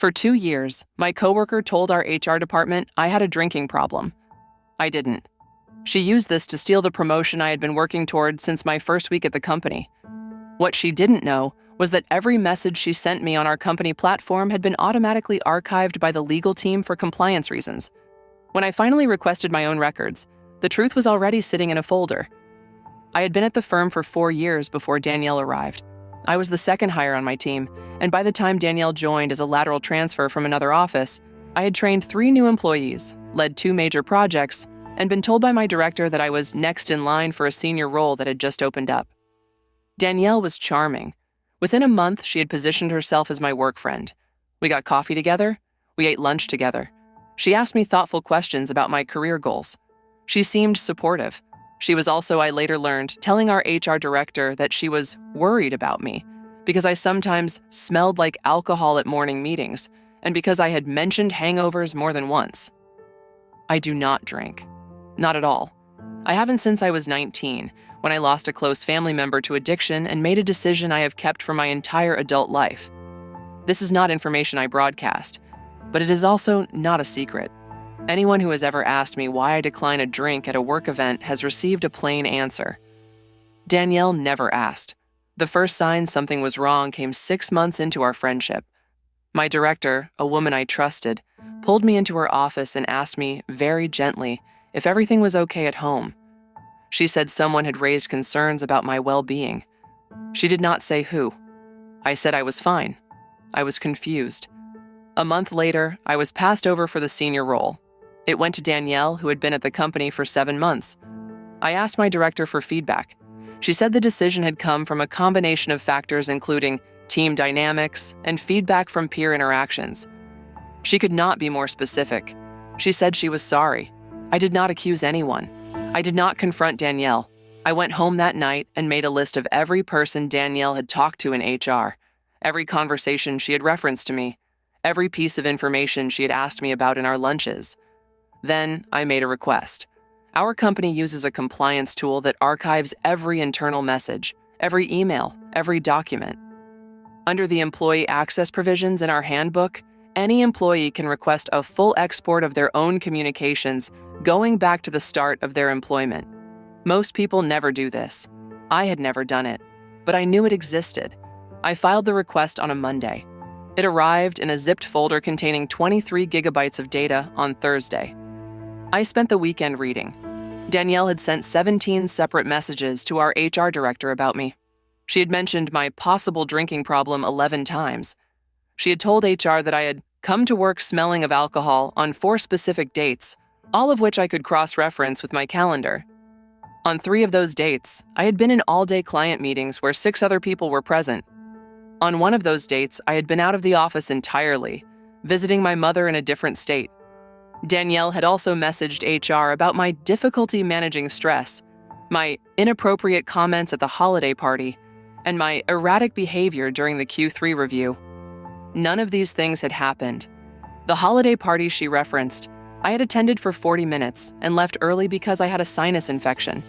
For 2 years, my coworker told our HR department I had a drinking problem. I didn't. She used this to steal the promotion I had been working toward since my first week at the company. What she didn't know was that every message she sent me on our company platform had been automatically archived by the legal team for compliance reasons. When I finally requested my own records, the truth was already sitting in a folder. I had been at the firm for 4 years before Danielle arrived. I was the second hire on my team, and by the time Danielle joined as a lateral transfer from another office, I had trained 3 new employees, led 2 major projects, and been told by my director that I was next in line for a senior role that had just opened up. Danielle was charming. Within a month, she had positioned herself as my work friend. We got coffee together. We ate lunch together. She asked me thoughtful questions about my career goals. She seemed supportive. She was also, I later learned, telling our HR director that she was worried about me because I sometimes smelled like alcohol at morning meetings and because I had mentioned hangovers more than once. I do not drink. Not at all. I haven't since I was 19, when I lost a close family member to addiction and made a decision I have kept for my entire adult life. This is not information I broadcast, but it is also not a secret. Anyone who has ever asked me why I decline a drink at a work event has received a plain answer. Danielle never asked. The first sign something was wrong came 6 months into our friendship. My director, a woman I trusted, pulled me into her office and asked me, very gently, if everything was okay at home. She said someone had raised concerns about my well-being. She did not say who. I said I was fine. I was confused. A month later, I was passed over for the senior role. It went to Danielle, who had been at the company for 7 months. I asked my director for feedback. She said the decision had come from a combination of factors including team dynamics and feedback from peer interactions. She could not be more specific. She said she was sorry. I did not accuse anyone. I did not confront Danielle. I went home that night and made a list of every person Danielle had talked to in HR, every conversation she had referenced to me, every piece of information she had asked me about in our lunches. Then I made a request. Our company uses a compliance tool that archives every internal message, every email, every document. Under the employee access provisions in our handbook, any employee can request a full export of their own communications going back to the start of their employment. Most people never do this. I had never done it, but I knew it existed. I filed the request on a Monday. It arrived in a zipped folder containing 23 gigabytes of data on Thursday. I spent the weekend reading. Danielle had sent 17 separate messages to our HR director about me. She had mentioned my possible drinking problem 11 times. She had told HR that I had come to work smelling of alcohol on 4 specific dates, all of which I could cross-reference with my calendar. On 3 of those dates, I had been in all-day client meetings where 6 other people were present. On one of those dates, I had been out of the office entirely, visiting my mother in a different state. Danielle had also messaged HR about my difficulty managing stress, my inappropriate comments at the holiday party, and my erratic behavior during the Q3 review. None of these things had happened. The holiday party she referenced, I had attended for 40 minutes and left early because I had a sinus infection.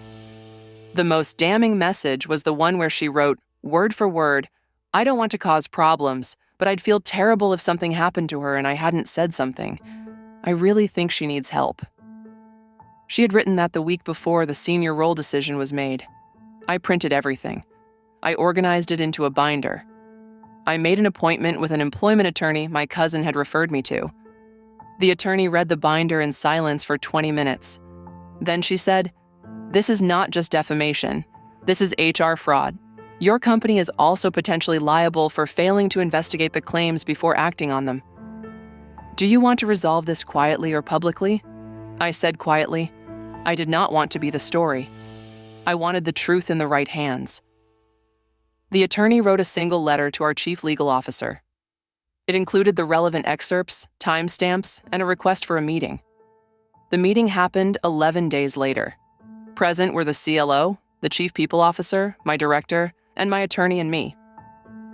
The most damning message was the one where she wrote, word for word, "I don't want to cause problems, but I'd feel terrible if something happened to her and I hadn't said something. I really think she needs help." She had written that the week before the senior role decision was made. I printed everything. I organized it into a binder. I made an appointment with an employment attorney my cousin had referred me to. The attorney read the binder in silence for 20 minutes. Then she said, "This is not just defamation. This is HR fraud. Your company is also potentially liable for failing to investigate the claims before acting on them. Do you want to resolve this quietly or publicly?" I said quietly. I did not want to be the story. I wanted the truth in the right hands. The attorney wrote a single letter to our chief legal officer. It included the relevant excerpts, timestamps, and a request for a meeting. The meeting happened 11 days later. Present were the CLO, the chief people officer, my director, and my attorney and me.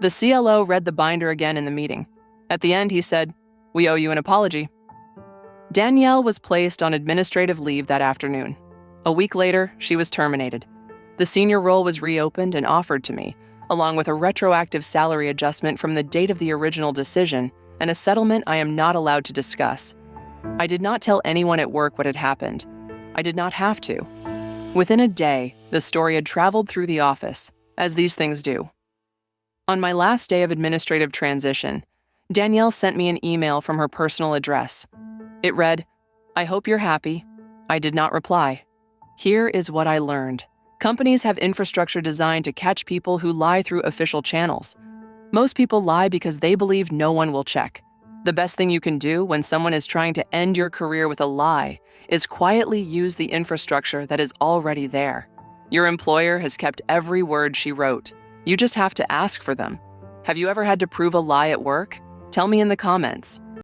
The CLO read the binder again in the meeting. At the end, he said, "We owe you an apology." Danielle was placed on administrative leave that afternoon. A week later, she was terminated. The senior role was reopened and offered to me, along with a retroactive salary adjustment from the date of the original decision and a settlement I am not allowed to discuss. I did not tell anyone at work what had happened. I did not have to. Within a day, the story had traveled through the office, as these things do. On my last day of administrative transition, Danielle sent me an email from her personal address. It read, "I hope you're happy." I did not reply. Here is what I learned. Companies have infrastructure designed to catch people who lie through official channels. Most people lie because they believe no one will check. The best thing you can do when someone is trying to end your career with a lie is quietly use the infrastructure that is already there. Your employer has kept every word she wrote. You just have to ask for them. Have you ever had to prove a lie at work? Tell me in the comments.